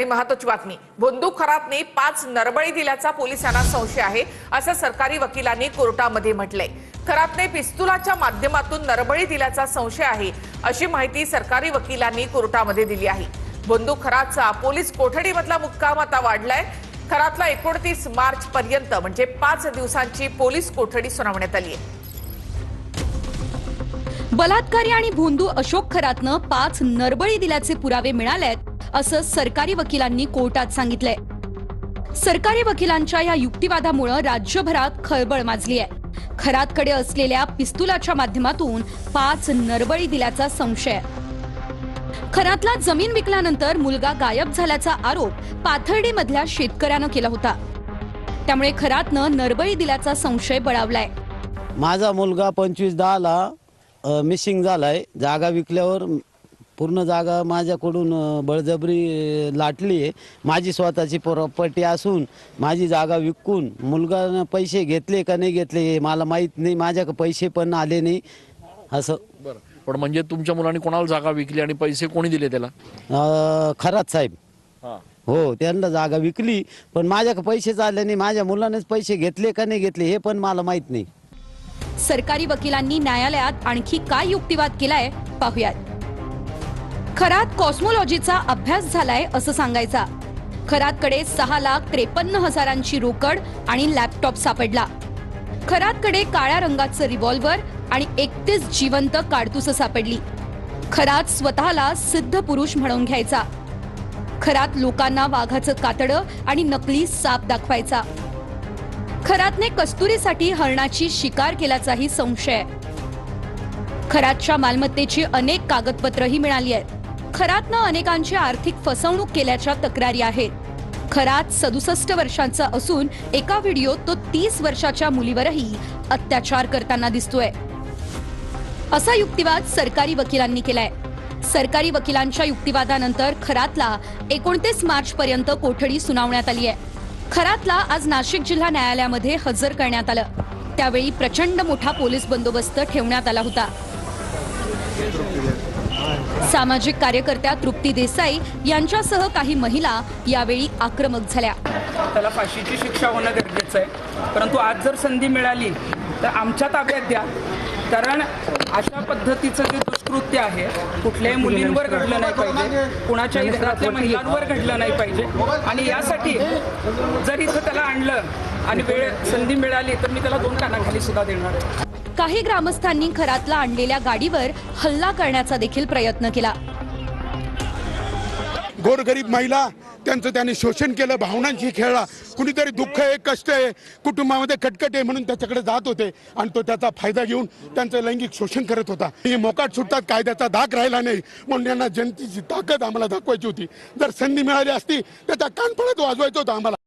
आणि महत्त्वाची बातमी, भोंदू खरातने 5 नरबळी दिल्याचा पोलिसांना संशय आहे असं सरकारी वकिलांनी कोर्टामध्ये म्हटलंय। खरातने पिस्तुलाच्या माध्यमातून नरबळी दिल्याचा संशय आहे अशी माहिती सरकारी वकिलांनी कोर्टामध्ये दिली आहे। भोंदू खरातचा पोलीस कोठडीमधला मुक्काम आता वाढलाय। खरातला 29 मार्च पर्यंत म्हणजे 5 दिवसांची पोलीस कोठडी सुनावण्यात आली आहे। बलात्कारी आणि भोंदू अशोक खरातनं 5 नरबळी दिल्याचे पुरावे मिळालेत असं सरकारी वकिलांनी कोर्टात सांगितलंय। सरकारी वकिलांच्या या युक्तिवादामुळे राज्यभरात खळबळ माजली आहे। खरातकडे असलेल्या पिस्तुलाच्या माध्यमातून 5 नरबळी दिल्याचा संशय। खरातला जमीन विकल्यानंतर मुलगा गायब झाल्याचा आरोप पाथर्डीमधल्या शेतकऱ्यानं केला होता। त्यामुळे खरातनं नरबळी दिल्याचा संशय बळावलाय। माझा मुलगा 25/10 ला मिसिंग झालाय। जागा विकल्यावर पूर्ण जागा माझ्याकडून बळजबरी लाटली आहे। माझी स्वतःची प्रॉपर्टी असून माझी जागा विकून मुलगाने पैसे घेतले का नाही घेतले हे मला माहित नाही। माझ्याकडे पैसे पण आले नाही असं। बरं, पण म्हणजे तुमच्या मुलांनी कोणाला जागा विकली आणि पैसे कोणी दिले त्याला? खरात साहेब। हो, त्यांना जागा विकली पण माझ्याकडे पैसे आले नाही। माझ्या मुलानेच पैसे घेतले का नाही घेतले हे पण मला माहित नाही। सरकारी वकिलांनी न्यायालयात आणखी काय युक्तिवाद केलाय पाहूयात। खरात कॉस्मोलॉजीचा अभ्यास झालाय असं सांगायचा। खरातकडे 6,53,000ची रोकड आणि लॅपटॉप सापडला। खरातकडे काळ्या रंगाचं रिव्हॉल्व्हर आणि 31 जिवंत काडतुसं सापडली। खरात स्वतःला सिद्ध पुरुष म्हणून घ्यायचा। खरात लोकांना वाघाचं कातडं आणि नकली साप दाखवायचा। खरातने कस्तुरीसाठी हरणाची शिकार केल्याचाही संशय। खरातच्या मालमत्तेची अनेक कागदपत्रही मिळाली आहेत। खरातनं अनेकांची आर्थिक फसवणूक केल्याच्या तक्रारी आहेत। खरात 67 वर्षांचा असून एका व्हिडिओत तो 30 वर्षाच्या मुलीवरही अत्याचार करताना दिसतोय असा युक्तिवाद सरकारी वकिलांनी केलाय। सरकारी वकिलांच्या युक्तिवादानंतर खरातला 29 मार्च पर्यंत कोठडी सुनावण्यात आली आहे। खरातला आज नाशिक जिल्हा न्यायालयामध्ये हजर करण्यात आलं। त्यावेळी प्रचंड मोठा पोलीस बंदोबस्त ठेवण्यात आला होता। सामाजिक कार्यकर्त्या तृप्ती देसाई यांच्यासह काही महिला यावेळी आक्रमक झाल्या। त्याला फाशीची शिक्षा होणं गरजेचं आहे, परंतु आज जर संधी मिळाली तर आमच्या ताब्यात द्या। कारण अशा पद्धतीचं जे दुष्कृत्य आहे कुठल्याही मुलींवर घडलं नाही पाहिजे, कुणाच्याही घरातल्या महिलांवर घडलं नाही पाहिजे। आणि यासाठी जर इथं त्याला आणलं आणि संधी मिळाली तर मी त्याला 2 कानाखाली सुद्धा देणार आहे। काही ग्रामस्थांनी खरातला आणलेल्या गाडीवर हल्ला करण्याचा देखील प्रयत्न केला। गोरगरीब महिला त्यांचं त्याने शोषण केलं, भावनांशी खेळला। कुणीतरी दुःख आहे, कष्ट आहे, कुटुंबामध्ये कटकट आहे म्हणून त्याच्याकडे जात होते आणि तो त्याचा फायदा घेऊन त्यांचं लैंगिक शोषण करत होता। हे मोकाट सुटतात, कायद्याचा धाक राहिला नाही म्हणून यांना जनतेची ताकद आम्हाला दाखवायची होती। जर संधी मिळाली असती तर त्या कानपणात वाजवायचं होतं आम्हाला।